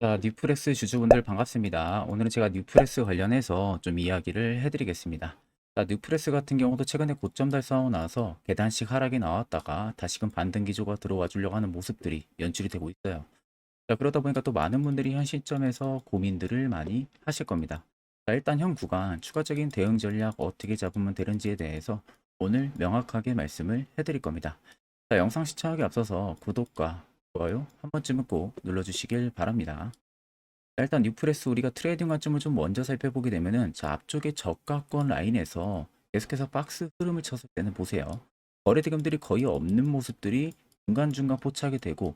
자, 뉴프레스 주주분들 반갑습니다. 오늘은 제가 뉴프레스 관련해서 좀 이야기를 해드리겠습니다. 자, 뉴프레스 같은 경우도 최근에 고점 달성하고 나서 계단식 하락이 나왔다가 다시금 반등 기조가 들어와 주려고 하는 모습들이 연출이 되고 있어요. 자, 그러다 보니까 또 많은 분들이 현 시점에서 고민들을 많이 하실 겁니다. 자, 일단 현 구간 추가적인 대응 전략 어떻게 잡으면 되는지에 대해서 오늘 명확하게 말씀을 해드릴 겁니다. 자, 영상 시청하기 앞서서 구독과 좋아요 한 번쯤은 꼭 눌러주시길 바랍니다. 자, 일단 뉴프레스 우리가 트레이딩 관점을 좀 먼저 살펴보게 되면은 자, 앞쪽에 저가권 라인에서 계속해서 박스 흐름을 쳤을 때는 보세요. 거래 대금들이 거의 없는 모습들이 중간중간 포착이 되고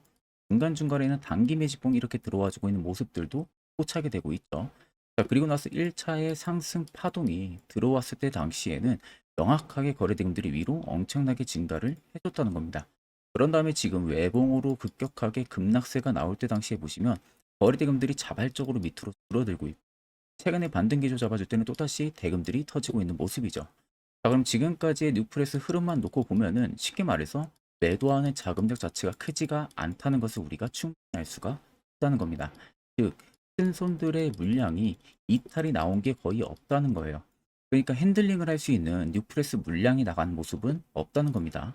중간중간에는 단기 매집봉이 이렇게 들어와 주고 있는 모습들도 포착이 되고 있죠. 자, 그리고 나서 1차의 상승 파동이 들어왔을 때 당시에는 명확하게 거래 대금들이 위로 엄청나게 증가를 해줬다는 겁니다. 그런 다음에 지금 외봉으로 급격하게 급락세가 나올 때 당시에 보시면 거래 대금들이 자발적으로 밑으로 줄어들고 있고 최근에 반등 기조 잡아줄 때는 또다시 대금들이 터지고 있는 모습이죠. 자, 그럼 지금까지의 뉴프레스 흐름만 놓고 보면은 쉽게 말해서 매도하는 자금력 자체가 크지가 않다는 것을 우리가 충분히 알 수가 있다는 겁니다. 즉, 큰 손들의 물량이 이탈이 나온 게 거의 없다는 거예요. 그러니까 핸들링을 할 수 있는 뉴프레스 물량이 나간 모습은 없다는 겁니다.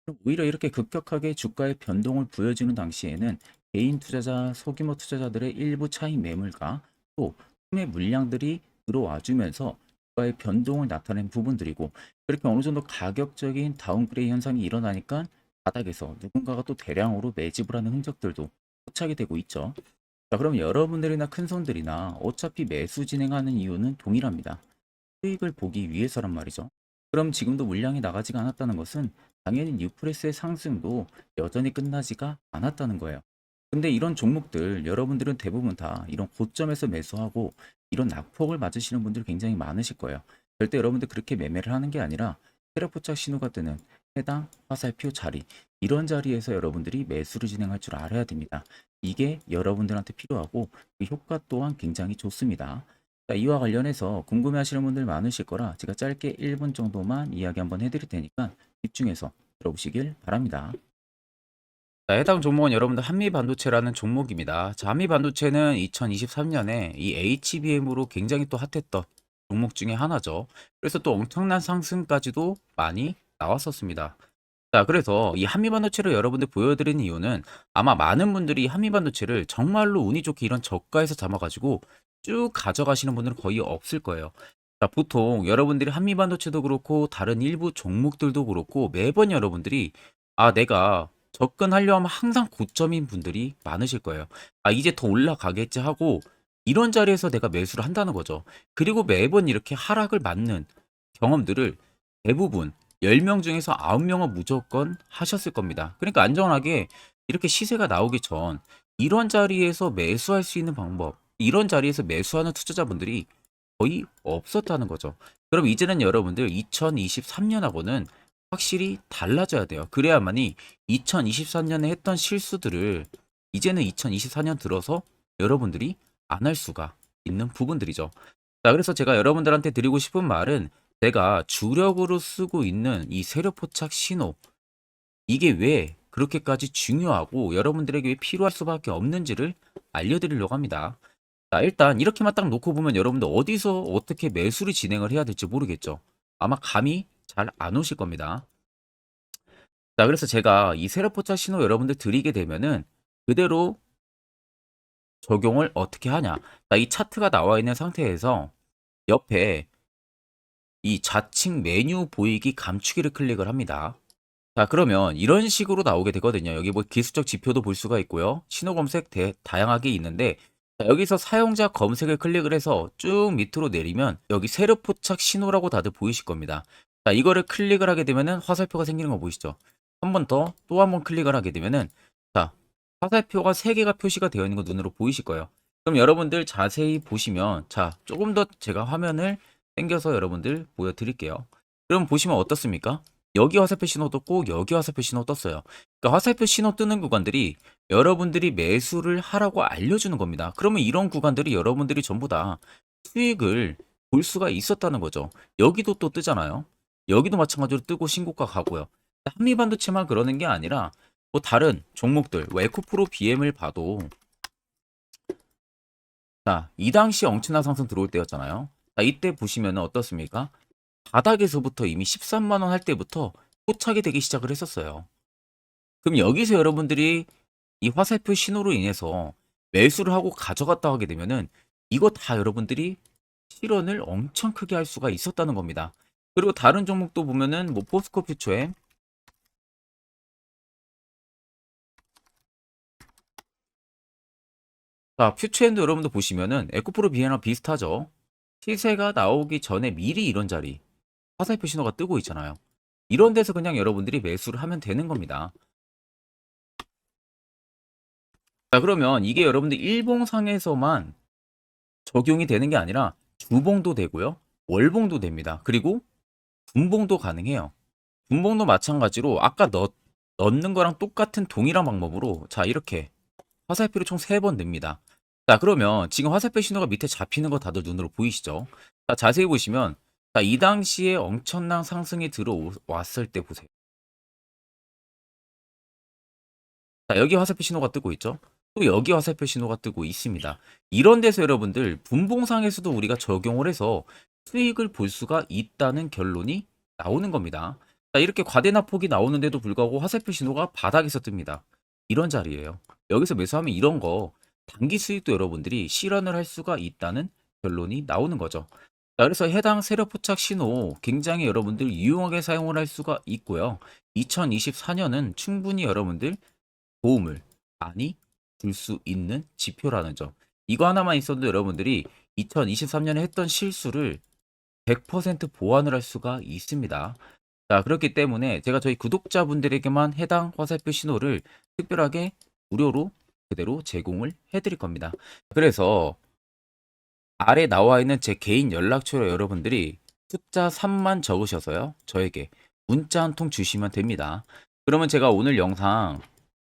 그럼 오히려 이렇게 급격하게 주가의 변동을 보여주는 당시에는 개인 투자자, 소규모 투자자들의 일부 차익 매물과 또 투매 물량들이 들어와 주면서 주가의 변동을 나타낸 부분들이고 그렇게 어느 정도 가격적인 다운그레이드 현상이 일어나니까 바닥에서 누군가가 또 대량으로 매집을 하는 흔적들도 포착이 되고 있죠. 자, 그럼 여러분들이나 큰 손들이나 어차피 매수 진행하는 이유는 동일합니다. 수익을 보기 위해서란 말이죠. 그럼 지금도 물량이 나가지가 않았다는 것은 당연히 뉴프레스의 상승도 여전히 끝나지가 않았다는 거예요. 근데 이런 종목들 여러분들은 대부분 다 이런 고점에서 매수하고 이런 낙폭을 맞으시는 분들 굉장히 많으실 거예요. 절대 여러분들 그렇게 매매를 하는 게 아니라 세력 포착 신호가 뜨는 해당 화살표 자리 이런 자리에서 여러분들이 매수를 진행할 줄 알아야 됩니다. 이게 여러분들한테 필요하고 그 효과 또한 굉장히 좋습니다. 자, 이와 관련해서 궁금해하시는 분들 많으실 거라 제가 짧게 1분 정도만 이야기 한번 해드릴 테니까 집중해서 들어보시길 바랍니다. 자, 해당 종목은 여러분들 한미반도체라는 종목입니다. 자, 한미반도체는 2023년에 이 HBM으로 굉장히 또 핫했던 종목 중에 하나죠. 그래서 또 엄청난 상승까지도 많이 나왔었습니다. 자, 그래서 이 한미반도체를 여러분들 보여드리는 이유는 아마 많은 분들이 한미반도체를 정말로 운이 좋게 이런 저가에서 잡아가지고 쭉 가져가시는 분들은 거의 없을 거예요. 자, 보통 여러분들이 한미반도체도 그렇고 다른 일부 종목들도 그렇고 매번 여러분들이 내가 접근하려 하면 항상 고점인 분들이 많으실 거예요. 이제 더 올라가겠지 하고 이런 자리에서 내가 매수를 한다는 거죠. 그리고 매번 이렇게 하락을 맞는 경험들을 대부분 10명 중에서 9명은 무조건 하셨을 겁니다. 그러니까 안전하게 이렇게 시세가 나오기 전 이런 자리에서 매수할 수 있는 방법, 이런 자리에서 매수하는 투자자분들이 거의 없었다는 거죠. 그럼 이제는 여러분들 2023년하고는 확실히 달라져야 돼요. 그래야만이 2023년에 했던 실수들을 이제는 2024년 들어서 여러분들이 안 할 수가 있는 부분들이죠. 자, 그래서 제가 여러분들한테 드리고 싶은 말은 제가 주력으로 쓰고 있는 이 세력 포착 신호, 이게 왜 그렇게까지 중요하고 여러분들에게 왜 필요할 수밖에 없는지를 알려드리려고 합니다. 자, 일단 이렇게만 딱 놓고 보면 여러분들 어디서 어떻게 매수를 진행을 해야 될지 모르겠죠. 아마 감이 잘 안 오실 겁니다. 자, 그래서 제가 이 세력 포착 신호 여러분들 드리게 되면은 그대로 적용을 어떻게 하냐. 자, 이 차트가 나와 있는 상태에서 옆에 이 좌측 메뉴 보이기 감추기를 클릭을 합니다. 자, 그러면 이런 식으로 나오게 되거든요. 여기 뭐 기술적 지표도 볼 수가 있고요. 신호 검색 다양하게 있는데 자, 여기서 사용자 검색을 클릭을 해서 쭉 밑으로 내리면 여기 세력 포착 신호라고 다들 보이실 겁니다. 자, 이거를 클릭을 하게 되면은 화살표가 생기는 거 보이시죠? 한 번 더 또 한 번 클릭을 하게 되면은 자, 화살표가 3개가 표시가 되어 있는 거 눈으로 보이실 거예요. 그럼 여러분들 자세히 보시면 자, 조금 더 제가 화면을 당겨서 여러분들 보여드릴게요. 그럼 보시면 어떻습니까? 여기 화살표 신호 떴고 여기 화살표 신호 떴어요. 그러니까 화살표 신호 뜨는 구간들이 여러분들이 매수를 하라고 알려주는 겁니다. 그러면 이런 구간들이 여러분들이 전부 다 수익을 볼 수가 있었다는 거죠. 여기도 또 뜨잖아요. 여기도 마찬가지로 뜨고 신고가 가고요. 한미반도체만 그러는 게 아니라 뭐 다른 종목들, 뭐 에코프로 BM을 봐도 자, 이 당시 엄청난 상승 들어올 때였잖아요. 자, 이때 보시면 어떻습니까? 바닥에서부터 이미 13만 원 할 때부터 포착이 되기 시작을 했었어요. 그럼 여기서 여러분들이 이 화살표 신호로 인해서 매수를 하고 가져갔다 하게 되면은 이거 다 여러분들이 실현을 엄청 크게 할 수가 있었다는 겁니다. 그리고 다른 종목도 보면은 뭐 포스코 퓨처엠, 자, 퓨처엠도 여러분들 보시면은 에코프로 비행이랑 비슷하죠. 시세가 나오기 전에 미리 이런 자리 화살표 신호가 뜨고 있잖아요. 이런 데서 그냥 여러분들이 매수를 하면 되는 겁니다. 자, 그러면 이게 여러분들 일봉상에서만 적용이 되는 게 아니라 주봉도 되고요. 월봉도 됩니다. 그리고 분봉도 가능해요. 분봉도 마찬가지로 아까 넣는 거랑 똑같은 동일한 방법으로 자, 이렇게 화살표를 총 3번 냅니다. 자, 그러면 지금 화살표 신호가 밑에 잡히는 거 다들 눈으로 보이시죠? 자, 자세히 보시면 자, 이 당시에 엄청난 상승이 들어왔을 때 보세요. 자, 여기 화살표 신호가 뜨고 있죠? 또 여기 화살표 신호가 뜨고 있습니다. 이런 데서 여러분들 분봉상에서도 우리가 적용을 해서 수익을 볼 수가 있다는 결론이 나오는 겁니다. 자, 이렇게 과대납폭이 나오는데도 불구하고 화살표 신호가 바닥에서 뜹니다. 이런 자리예요. 여기서 매수하면 이런 거 단기 수익도 여러분들이 실현을 할 수가 있다는 결론이 나오는 거죠. 자, 그래서 해당 세력 포착 신호 굉장히 여러분들 유용하게 사용을 할 수가 있고요. 2024년은 충분히 여러분들 도움을 많이 줄 수 있는 지표라는 점. 이거 하나만 있어도 여러분들이 2023년에 했던 실수를 100% 보완을 할 수가 있습니다. 자, 그렇기 때문에 제가 저희 구독자분들에게만 해당 화살표 신호를 특별하게 무료로 그대로 제공을 해드릴 겁니다. 그래서 아래 나와 있는 제 개인 연락처로 여러분들이 숫자 3만 적으셔서요. 저에게 문자 한 통 주시면 됩니다. 그러면 제가 오늘 영상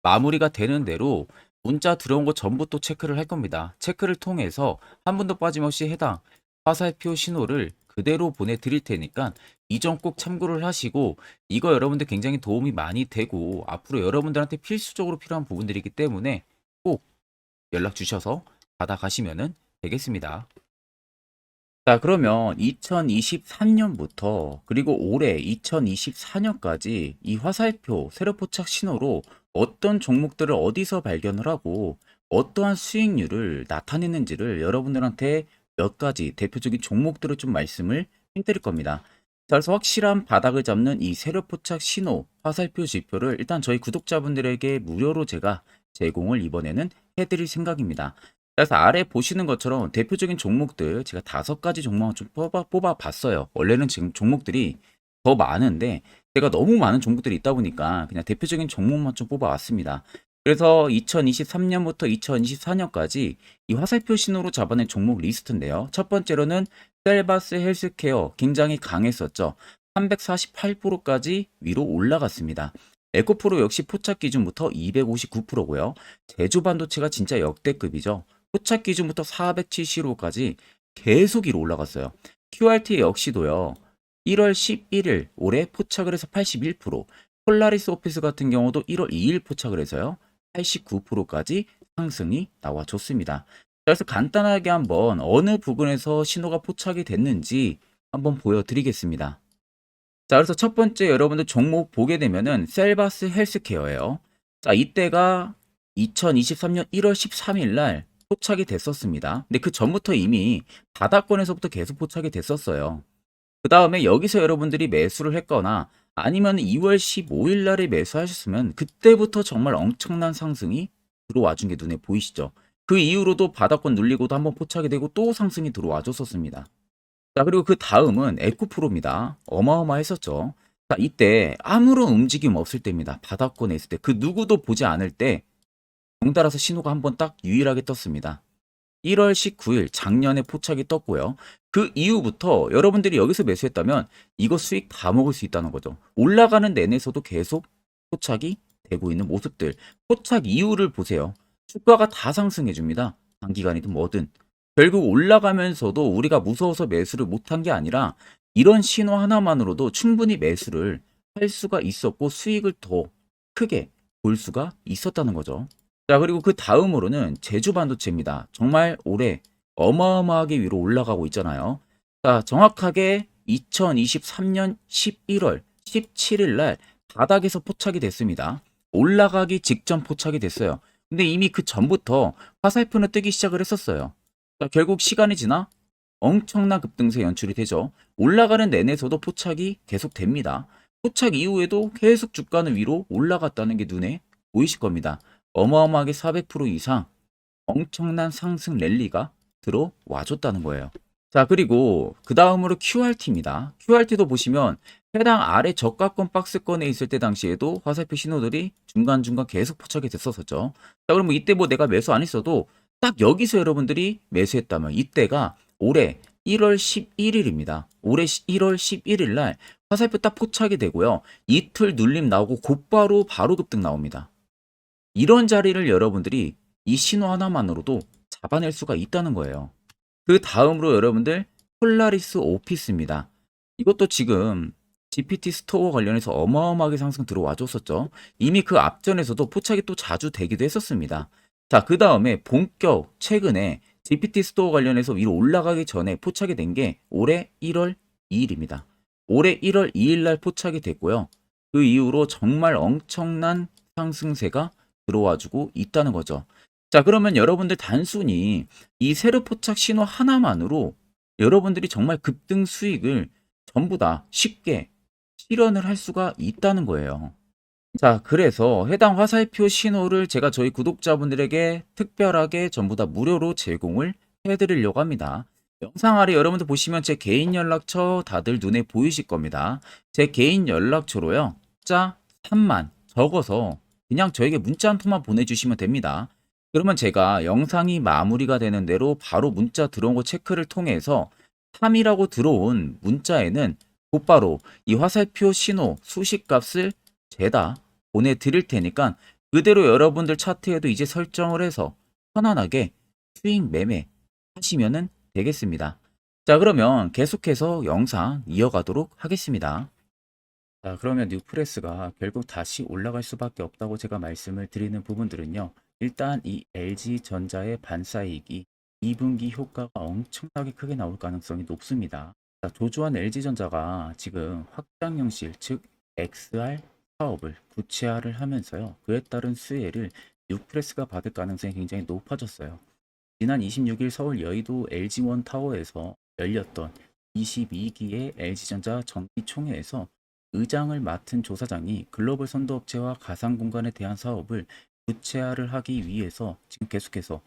마무리가 되는 대로 문자 들어온 거 전부 또 체크를 할 겁니다. 체크를 통해서 한 분도 빠짐없이 해당 화살표 신호를 그대로 보내드릴 테니까 이 점 꼭 참고를 하시고 이거 여러분들 굉장히 도움이 많이 되고 앞으로 여러분들한테 필수적으로 필요한 부분들이기 때문에 꼭 연락 주셔서 받아가시면 되겠습니다. 자, 그러면 2023년부터 그리고 올해 2024년까지 이 화살표 세력 포착 신호로 어떤 종목들을 어디서 발견을 하고 어떠한 수익률을 나타내는지를 여러분들한테 몇 가지 대표적인 종목들을 좀 말씀을 해드릴 겁니다. 자, 그래서 확실한 바닥을 잡는 이 세력 포착 신호 화살표 지표를 일단 저희 구독자분들에게 무료로 제가 제공을 이번에는 해드릴 생각입니다. 그래서 아래 보시는 것처럼 대표적인 종목들 제가 5가지 종목을 좀 뽑아 봤어요. 원래는 지금 종목들이 더 많은데 제가 너무 많은 종목들이 있다 보니까 그냥 대표적인 종목만 좀 뽑아 왔습니다. 그래서 2023년부터 2024년까지 이 화살표 신호로 잡아낸 종목 리스트인데요. 첫 번째로는 셀바스 헬스케어 굉장히 강했었죠. 348%까지 위로 올라갔습니다. 에코프로 역시 포착 기준부터 259%고요. 제주반도체가 진짜 역대급이죠. 포착 기준부터 475까지 계속 위로 올라갔어요. QRT 역시도요. 1월 11일 올해 포착을 해서 81%, 폴라리스 오피스 같은 경우도 1월 2일 포착을 해서요. 89%까지 상승이 나와줬습니다. 그래서 간단하게 한번 어느 부분에서 신호가 포착이 됐는지 한번 보여드리겠습니다. 자, 그래서 첫 번째 여러분들 종목 보게 되면은 셀바스 헬스케어예요. 자, 이때가 2023년 1월 13일 날 포착이 됐었습니다. 근데 그 전부터 이미 바닥권에서부터 계속 포착이 됐었어요. 그 다음에 여기서 여러분들이 매수를 했거나 아니면 2월 15일 날에 매수하셨으면 그때부터 정말 엄청난 상승이 들어와 준 게 눈에 보이시죠? 그 이후로도 바닥권 눌리고도 한번 포착이 되고 또 상승이 들어와 줬었습니다. 자, 그리고 그 다음은 에코프로입니다. 어마어마했었죠. 자, 이때 아무런 움직임 없을 때입니다. 바닥권에 있을 때. 그 누구도 보지 않을 때 덩달아서 신호가 한번 딱 유일하게 떴습니다. 1월 19일 작년에 포착이 떴고요. 그 이후부터 여러분들이 여기서 매수했다면 이거 수익 다 먹을 수 있다는 거죠. 올라가는 내내서도 계속 포착이 되고 있는 모습들. 포착 이후를 보세요. 주가가 다 상승해 줍니다. 단기간이든 뭐든. 결국 올라가면서도 우리가 무서워서 매수를 못한 게 아니라 이런 신호 하나만으로도 충분히 매수를 할 수가 있었고 수익을 더 크게 볼 수가 있었다는 거죠. 자, 그리고 그 다음으로는 제주 반도체입니다. 정말 올해 어마어마하게 위로 올라가고 있잖아요. 자, 정확하게 2023년 11월 17일 날 바닥에서 포착이 됐습니다. 올라가기 직전 포착이 됐어요. 근데 이미 그 전부터 화살표는 뜨기 시작을 했었어요. 자, 결국 시간이 지나 엄청난 급등세 연출이 되죠. 올라가는 내내서도 포착이 계속됩니다. 포착 이후에도 계속 주가는 위로 올라갔다는 게 눈에 보이실 겁니다. 어마어마하게 400% 이상 엄청난 상승 랠리가 들어와 줬다는 거예요. 자, 그리고 그 다음으로 QRT입니다. QRT도 보시면 해당 아래 저가권 박스권에 있을 때 당시에도 화살표 신호들이 중간중간 계속 포착이 됐었었죠. 자, 그러면 이때 뭐 내가 매수 안 했어도 딱 여기서 여러분들이 매수했다면 이때가 올해 1월 11일입니다. 올해 1월 11일 날 화살표 딱 포착이 되고요. 이틀 눌림 나오고 곧바로 바로 급등 나옵니다. 이런 자리를 여러분들이 이 신호 하나만으로도 잡아낼 수가 있다는 거예요. 그 다음으로 여러분들 폴라리스 오피스입니다. 이것도 지금 GPT 스토어 관련해서 어마어마하게 상승 들어와 줬었죠. 이미 그 앞전에서도 포착이 또 자주 되기도 했었습니다. 자, 그 다음에 본격 최근에 GPT 스토어 관련해서 위로 올라가기 전에 포착이 된 게 올해 1월 2일입니다. 올해 1월 2일 날 포착이 됐고요. 그 이후로 정말 엄청난 상승세가 들어와주고 있다는 거죠. 자, 그러면 여러분들 단순히 이 세로 포착 신호 하나만으로 여러분들이 정말 급등 수익을 전부 다 쉽게 실현을 할 수가 있다는 거예요. 자, 그래서 해당 화살표 신호를 제가 저희 구독자분들에게 특별하게 전부 다 무료로 제공을 해드리려고 합니다. 영상 아래 여러분들 보시면 제 개인 연락처 다들 눈에 보이실 겁니다. 제 개인 연락처로요. 자 3만 적어서 그냥 저에게 문자 한 통만 보내주시면 됩니다. 그러면 제가 영상이 마무리가 되는 대로 바로 문자 들어온 거 체크를 통해서 3이라고 들어온 문자에는 곧바로 이 화살표 신호 수식값을 죄다 보내드릴 테니까 그대로 여러분들 차트에도 이제 설정을 해서 편안하게 수익 매매 하시면 되겠습니다. 자, 그러면 계속해서 영상 이어가도록 하겠습니다. 자, 그러면 뉴프레스가 결국 다시 올라갈 수밖에 없다고 제가 말씀을 드리는 부분들은요. 일단 이 LG전자의 반사이익이 2분기 효과가 엄청나게 크게 나올 가능성이 높습니다. 자, 조조한 LG전자가 지금 확장영실, 즉 XR 사업을 구체화를 하면서요. 그에 따른 수혜를 뉴프레스가 받을 가능성이 굉장히 높아졌어요. 지난 26일 서울 여의도 LG원 타워에서 열렸던 22기의 LG전자 정기총회에서 의장을 맡은 조사장이 글로벌 선도업체와 가상공간에 대한 사업을 구체화를 하기 위해서 지금 계속해서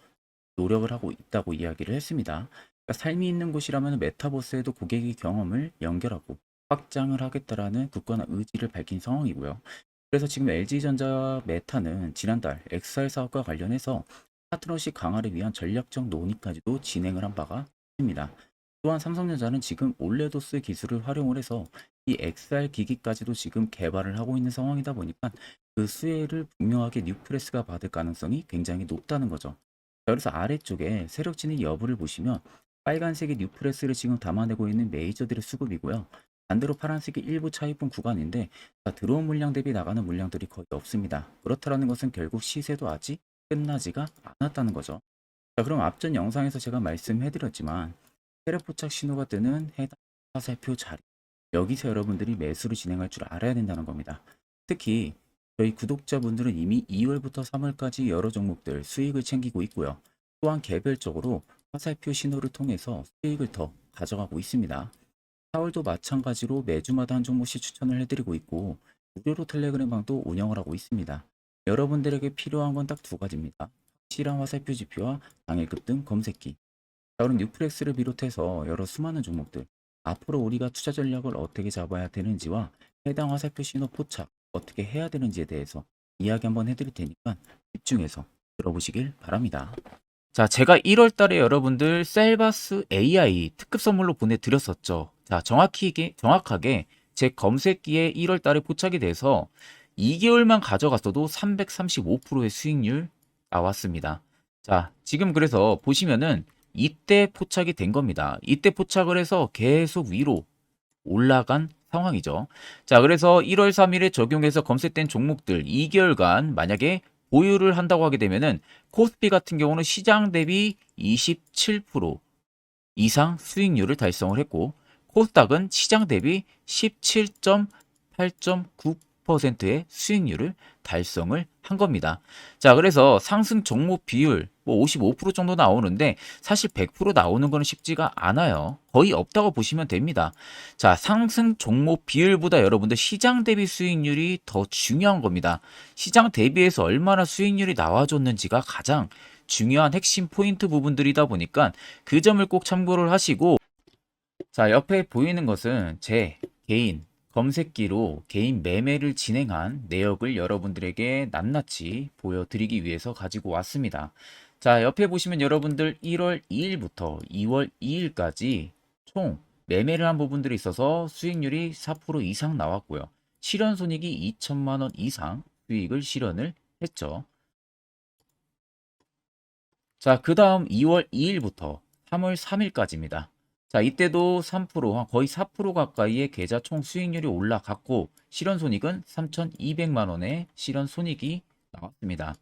노력을 하고 있다고 이야기를 했습니다. 그러니까 삶이 있는 곳이라면 메타버스에도 고객의 경험을 연결하고 확장을 하겠다라는 굳건한 의지를 밝힌 상황이고요. 그래서 지금 LG전자 메타는 지난달 XR 사업과 관련해서 파트너십 강화를 위한 전략적 논의까지도 진행을 한 바가 있습니다. 또한 삼성전자는 지금 올레도스 기술을 활용을 해서 이 XR 기기까지도 지금 개발을 하고 있는 상황이다 보니까 그 수혜를 분명하게 뉴프레스가 받을 가능성이 굉장히 높다는 거죠. 자, 그래서 아래쪽에 세력 진입 여부를 보시면 빨간색이 뉴프레스를 지금 담아내고 있는 메이저들의 수급이고요. 반대로 파란색이 일부 차입분 구간인데 들어온 물량 대비 나가는 물량들이 거의 없습니다. 그렇다는 것은 결국 시세도 아직 끝나지가 않았다는 거죠. 자, 그럼 앞전 영상에서 제가 말씀해드렸지만 세력 포착 신호가 뜨는 해당 화살표 자리, 여기서 여러분들이 매수를 진행할 줄 알아야 된다는 겁니다. 특히 저희 구독자분들은 이미 2월부터 3월까지 여러 종목들 수익을 챙기고 있고요. 또한 개별적으로 화살표 신호를 통해서 수익을 더 가져가고 있습니다. 4월도 마찬가지로 매주마다 한 종목씩 추천을 해드리고 있고 무료로 텔레그램 방도 운영을 하고 있습니다. 여러분들에게 필요한 건 딱 두 가지입니다. 확실한 화살표 지표와 당일 급등 검색기. 자, 그럼 뉴프렉스를 비롯해서 여러 수많은 종목들, 앞으로 우리가 투자 전략을 어떻게 잡아야 되는지와 해당 화살표 신호 포착 어떻게 해야 되는지에 대해서 이야기 한번 해드릴 테니까 집중해서 들어보시길 바랍니다. 자, 제가 1월 달에 여러분들 셀바스 AI 특급 선물로 보내드렸었죠. 자, 정확하게 제 검색기에 1월 달에 포착이 돼서 2개월만 가져갔어도 335%의 수익률 나왔습니다. 자, 지금 그래서 보시면은 이때 포착이 된 겁니다. 이때 포착을 해서 계속 위로 올라간 상황이죠. 자, 그래서 1월 3일에 적용해서 검색된 종목들 2개월간 만약에 보유를 한다고 하게 되면은 코스피 같은 경우는 시장 대비 27% 이상 수익률을 달성을 했고, 코스닥은 시장 대비 17.8.9%의 수익률을 달성을 한 겁니다. 자, 그래서 상승 종목 비율 뭐 55% 정도 나오는데 사실 100% 나오는 거는 쉽지가 않아요. 거의 없다고 보시면 됩니다. 자, 상승 종목 비율보다 여러분들 시장 대비 수익률이 더 중요한 겁니다. 시장 대비해서 얼마나 수익률이 나와줬는지가 가장 중요한 핵심 포인트 부분들이다 보니까 그 점을 꼭 참고를 하시고, 자, 옆에 보이는 것은 제 개인 검색기로 개인 매매를 진행한 내역을 여러분들에게 낱낱이 보여드리기 위해서 가지고 왔습니다. 자, 옆에 보시면 여러분들 1월 2일부터 2월 2일까지 총 매매를 한 부분들이 있어서 수익률이 4% 이상 나왔고요. 실현 손익이 2천만 원 이상 수익을 실현을 했죠. 자, 그 다음 2월 2일부터 3월 3일까지입니다. 자, 이때도 3%, 거의 4% 가까이의 계좌 총 수익률이 올라갔고, 실현 손익은 3,200만 원의 실현 손익이 나왔습니다.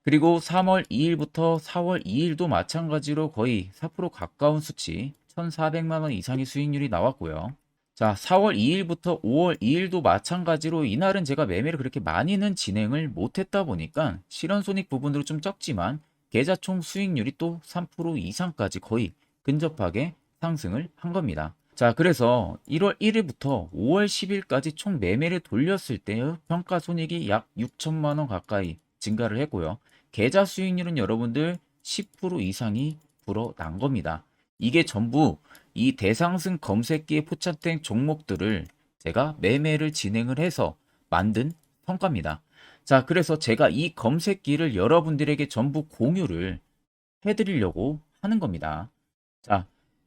그리고 3월 2일부터 4월 2일도 마찬가지로 거의 4% 가까운 수치, 1,400만 원 이상의 수익률이 나왔고요. 자, 4월 2일부터 5월 2일도 마찬가지로 이날은 제가 매매를 그렇게 많이는 진행을 못했다 보니까 실현손익 부분으로 좀 적지만 계좌 총 수익률이 또 3% 이상까지 거의 근접하게 상승을 한 겁니다. 자, 그래서 1월 1일부터 5월 10일까지 총 매매를 돌렸을 때의 평가 손익이 약 6천만 원 가까이 증가를 했고요. 계좌 수익률은 여러분들 10% 이상이 불어난 겁니다. 이게 전부 이 대상승 검색기에 포착된 종목들을 제가 매매를 진행을 해서 만든 성과입니다. 자, 그래서 제가 이 검색기를 여러분들에게 전부 공유를 해드리려고 하는 겁니다. 자,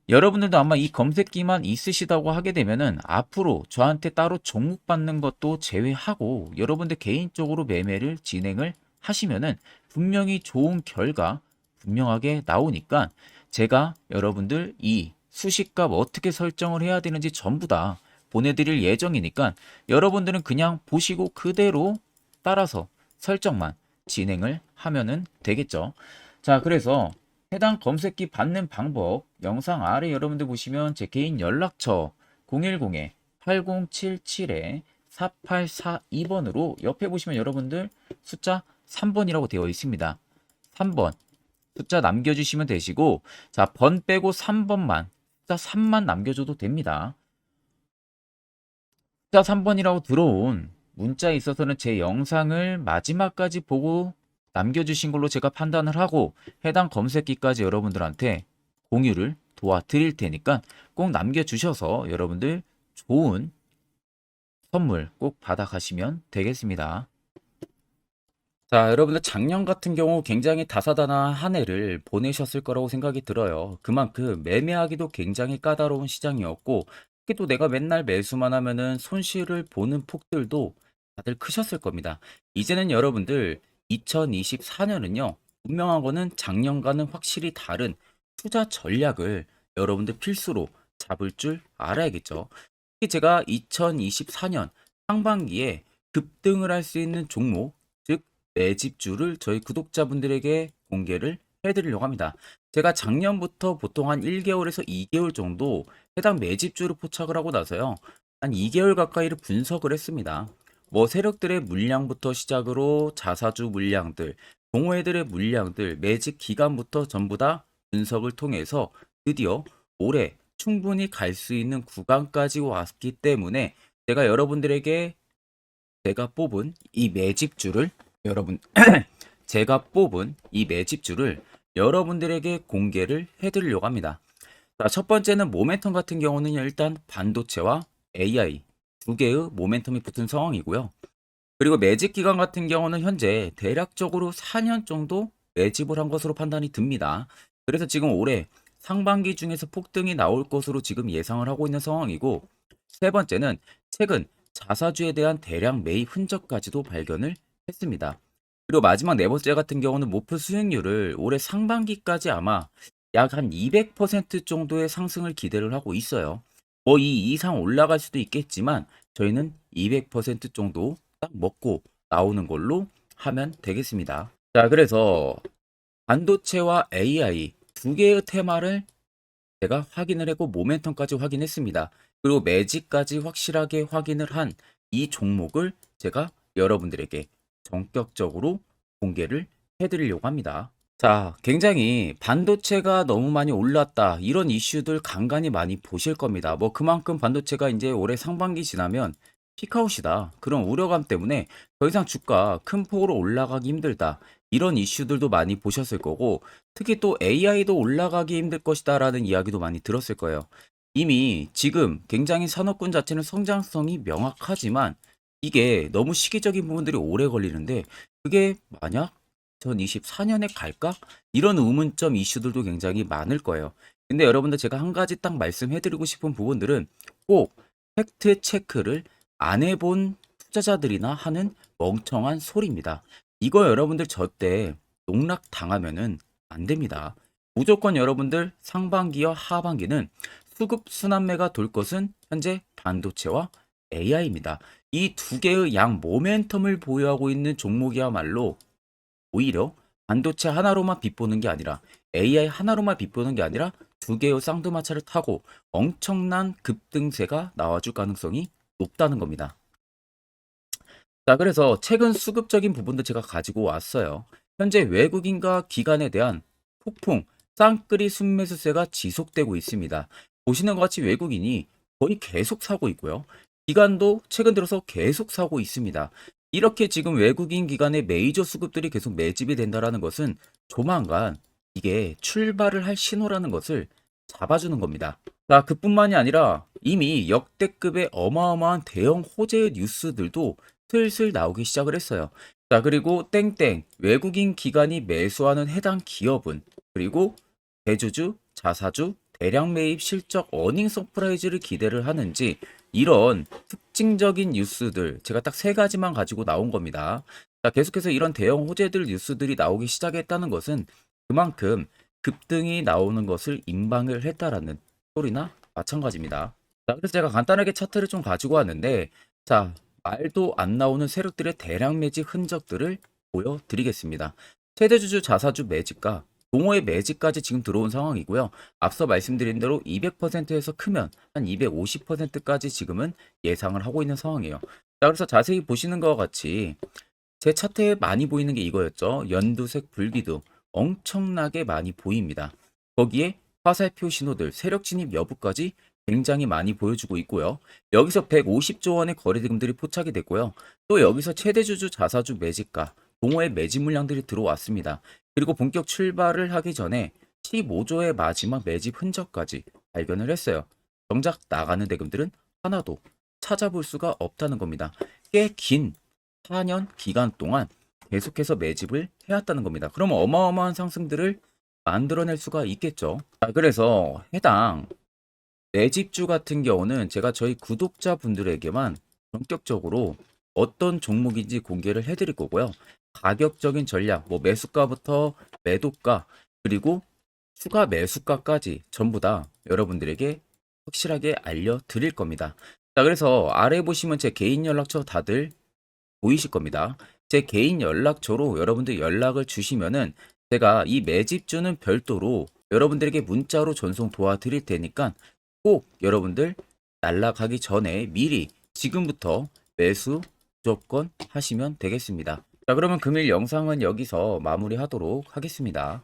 여러분들도 아마 이 검색기만 있으시다고 하게 되면은 앞으로 저한테 따로 종목 받는 것도 제외하고 여러분들 개인적으로 매매를 진행을 하시면은 분명히 좋은 결과 분명하게 나오니까 제가 여러분들 이 수식값 어떻게 설정을 해야 되는지 전부 다 보내드릴 예정이니까 여러분들은 그냥 보시고 그대로 따라서 설정만 진행을 하면은 되겠죠. 자, 그래서 해당 검색기 받는 방법 영상 아래 여러분들 보시면 제 개인 연락처 010-8077-4842번으로 옆에 보시면 여러분들 숫자 3번이라고 되어 있습니다. 3번 숫자 남겨주시면 되시고, 자, 번 빼고 3번만 숫자 3만 남겨줘도 됩니다. 숫자 3번이라고 들어온 문자에 있어서는 제 영상을 마지막까지 보고 남겨주신 걸로 제가 판단을 하고 해당 검색기까지 여러분들한테 공유를 도와드릴 테니까 꼭 남겨주셔서 여러분들 좋은 선물 꼭 받아가시면 되겠습니다. 자, 여러분들 작년 같은 경우 굉장히 다사다난한 한 해를 보내셨을 거라고 생각이 들어요. 그만큼 매매하기도 굉장히 까다로운 시장이었고, 특히 또 내가 맨날 매수만 하면은 손실을 보는 폭들도 다들 크셨을 겁니다. 이제는 여러분들 2024년은요, 분명한 거는 작년과는 확실히 다른 투자 전략을 여러분들 필수로 잡을 줄 알아야겠죠. 특히 제가 2024년 상반기에 급등을 할 수 있는 종목, 즉 매집주를 저희 구독자분들에게 공개를 해드리려고 합니다. 제가 작년부터 보통 한 1개월에서 2개월 정도 해당 매집주를 포착을 하고 나서요. 한 2개월 가까이를 분석을 했습니다. 뭐 세력들의 물량부터 시작으로 자사주 물량들, 동호회들의 물량들, 매집 기간부터 전부 다 분석을 통해서 드디어 올해 충분히 갈 수 있는 구간까지 왔기 때문에 제가 여러분들에게 제가 뽑은 이 매집주를 여러분 제가 뽑은 이 매집주를 여러분들에게 공개를 해드리려고 합니다. 자, 첫 번째는 모멘텀 같은 경우는 일단 반도체와 AI 두 개의 모멘텀이 붙은 상황이고요. 그리고 매집 기간 같은 경우는 현재 대략적으로 4년 정도 매집을 한 것으로 판단이 듭니다. 그래서 지금 올해 상반기 중에서 폭등이 나올 것으로 지금 예상을 하고 있는 상황이고, 세 번째는 최근 자사주에 대한 대량 매입 흔적까지도 발견을 했습니다. 그리고 마지막 네 번째 같은 경우는 목표 수익률을 올해 상반기까지 아마 약 한 200% 정도의 상승을 기대를 하고 있어요. 뭐 이 이상 올라갈 수도 있겠지만 저희는 200% 정도 딱 먹고 나오는 걸로 하면 되겠습니다. 자, 그래서 반도체와 AI 두 개의 테마를 제가 확인을 했고 모멘텀까지 확인했습니다. 그리고 매직까지 확실하게 확인을 한 이 종목을 제가 여러분들에게 전격적으로 공개를 해드리려고 합니다. 자, 굉장히 반도체가 너무 많이 올랐다, 이런 이슈들 간간히 많이 보실 겁니다. 뭐 그만큼 반도체가 이제 올해 상반기 지나면 피크아웃이다, 그런 우려감 때문에 더 이상 주가 큰 폭으로 올라가기 힘들다, 이런 이슈들도 많이 보셨을 거고, 특히 또 AI도 올라가기 힘들 것이다 라는 이야기도 많이 들었을 거예요. 이미 지금 굉장히 산업군 자체는 성장성이 명확하지만 이게 너무 시기적인 부분들이 오래 걸리는데, 그게 만약 2024년에 갈까? 이런 의문점 이슈들도 굉장히 많을 거예요. 근데 여러분들, 제가 한 가지 딱 말씀해드리고 싶은 부분들은 꼭 팩트 체크를 안 해본 투자자들이나 하는 멍청한 소리입니다. 이거 여러분들 절대 농락 당하면은 안 됩니다. 무조건 여러분들 상반기와 하반기는 수급 순환매가 돌 것은 현재 반도체와 AI입니다. 이 두 개의 양 모멘텀을 보유하고 있는 종목이야말로 오히려 반도체 하나로만 빗보는 게 아니라 AI 하나로만 빗보는 게 아니라 두 개의 쌍두마차를 타고 엄청난 급등세가 나와줄 가능성이 높다는 겁니다. 자, 그래서 최근 수급적인 부분도 제가 가지고 왔어요. 현재 외국인과 기관에 대한 폭풍 쌍끌이 순매수세가 지속되고 있습니다. 보시는 것 같이 외국인이 거의 계속 사고 있고요. 기관도 최근 들어서 계속 사고 있습니다. 이렇게 지금 외국인 기관의 메이저 수급들이 계속 매집이 된다는 것은 조만간 이게 출발을 할 신호라는 것을 잡아주는 겁니다. 자, 그뿐만이 아니라 이미 역대급의 어마어마한 대형 호재의 뉴스들도 슬슬 나오기 시작을 했어요. 자, 그리고 땡땡 외국인 기관이 매수하는 해당 기업은, 그리고 대주주, 자사주, 대량 매입 실적 어닝 서프라이즈를 기대를 하는지, 이런 특징적인 뉴스들 제가 딱 세 가지만 가지고 나온 겁니다. 자, 계속해서 이런 대형 호재들 뉴스들이 나오기 시작했다는 것은 그만큼 급등이 나오는 것을 임방을 했다라는 소리나 마찬가지입니다. 자, 그래서 제가 간단하게 차트를 좀 가지고 왔는데, 자, 말도 안 나오는 세력들의 대량 매집 흔적들을 보여드리겠습니다. 최대주주 자사주 매집과 동호회 매집까지 지금 들어온 상황이고요. 앞서 말씀드린 대로 200%에서 크면 한 250%까지 지금은 예상을 하고 있는 상황이에요. 자, 그래서 자세히 보시는 것과 같이 제 차트에 많이 보이는 게 이거였죠. 연두색 불기둥 엄청나게 많이 보입니다. 거기에 화살표 신호들, 세력 진입 여부까지 굉장히 많이 보여주고 있고요. 여기서 150조 원의 거래대금들이 포착이 됐고요. 또 여기서 최대주주 자사주 매집가, 동호회 매집 물량들이 들어왔습니다. 그리고 본격 출발을 하기 전에 15조의 마지막 매집 흔적까지 발견을 했어요. 정작 나가는 대금들은 하나도 찾아볼 수가 없다는 겁니다. 꽤 긴 4년 기간 동안 계속해서 매집을 해왔다는 겁니다. 그러면 어마어마한 상승들을 만들어낼 수가 있겠죠. 자, 그래서 해당 매집주 같은 경우는 제가 저희 구독자분들에게만 본격적으로 어떤 종목인지 공개를 해드릴 거고요. 가격적인 전략, 뭐 매수가부터 매도가, 그리고 추가 매수가까지 전부 다 여러분들에게 확실하게 알려드릴 겁니다. 자, 그래서 아래 보시면 제 개인 연락처 다들 보이실 겁니다. 제 개인 연락처로 여러분들 연락을 주시면은 제가 이 매집주는 별도로 여러분들에게 문자로 전송 도와드릴 테니까 꼭 여러분들 날라가기 전에 미리 지금부터 매수 무조건 하시면 되겠습니다. 자, 그러면 금일 영상은 여기서 마무리하도록 하겠습니다.